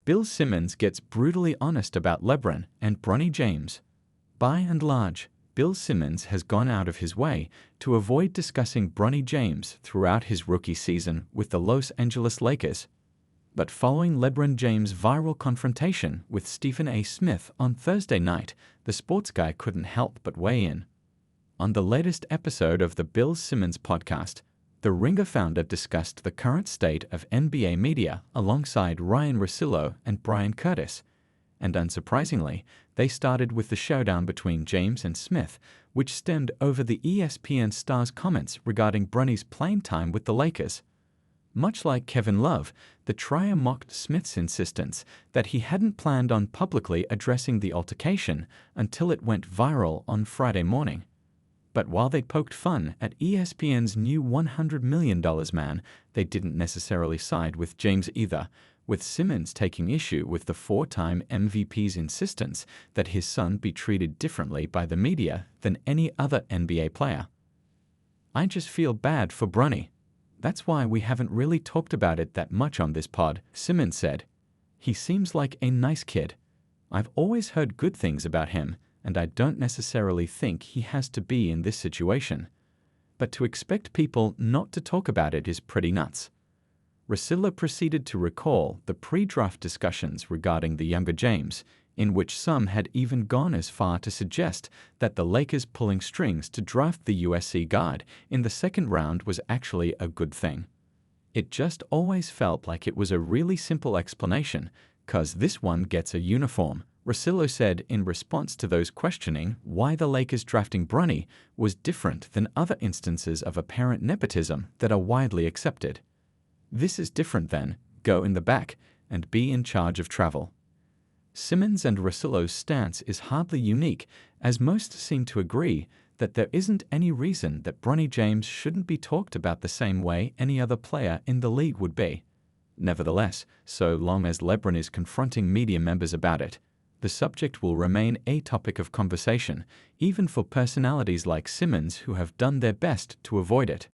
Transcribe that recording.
Bill Simmons gets brutally honest about LeBron and Bronny James. By and large, Bill Simmons has gone out of his way to avoid discussing Bronny James throughout his rookie season with the Los Angeles Lakers. But following LeBron James' viral confrontation with Stephen A. Smith on Thursday night, the sports guy couldn't help but weigh in. On the latest episode of the Bill Simmons Podcast, the Ringer founder discussed the current state of NBA media alongside Ryen Russillo and Bryan, and unsurprisingly, they started with the showdown between James and Smith, which stemmed over the ESPN star's comments regarding Bronny's playing time with the Lakers. Much like Kevin Love, the trio mocked Smith's insistence that he hadn't planned on publicly addressing the altercation until it went viral on Friday morning. But while they poked fun at ESPN's new $100 million man, they didn't necessarily side with James either, with Simmons taking issue with the four-time MVP's insistence that his son be treated differently by the media than any other NBA player. "I just feel bad for Bronny. That's why we haven't really talked about it that much on this pod," Simmons said. "He seems like a nice kid. I've always heard good things about him, and I don't necessarily think he has to be in this situation. But to expect people not to talk about it is pretty nuts." Russillo proceeded to recall the pre-draft discussions regarding the younger James, in which some had even gone as far to suggest that the Lakers pulling strings to draft the USC guard in the second round was actually a good thing. "It just always felt like it was a really simple explanation, 'cause this one gets a uniform," Russillo said in response to those questioning why the Lakers drafting Bronny was different than other instances of apparent nepotism that are widely accepted. "This is different than go in the back and be in charge of travel." Simmons and Russillo's stance is hardly unique, as most seem to agree that there isn't any reason that Bronny James shouldn't be talked about the same way any other player in the league would be. Nevertheless, so long as LeBron is confronting media members about it, the subject will remain a topic of conversation, even for personalities like Simmons who have done their best to avoid it.